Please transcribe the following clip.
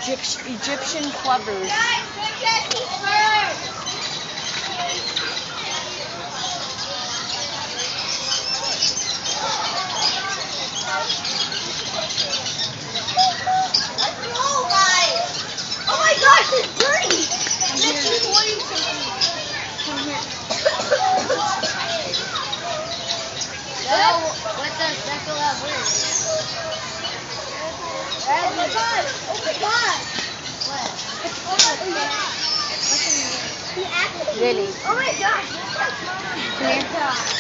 Egyptian clovers. Oh my gosh, it's dirty! Come here. What does special have word? Oh my god! Oh my god! What? Really? Oh my gosh! Come here.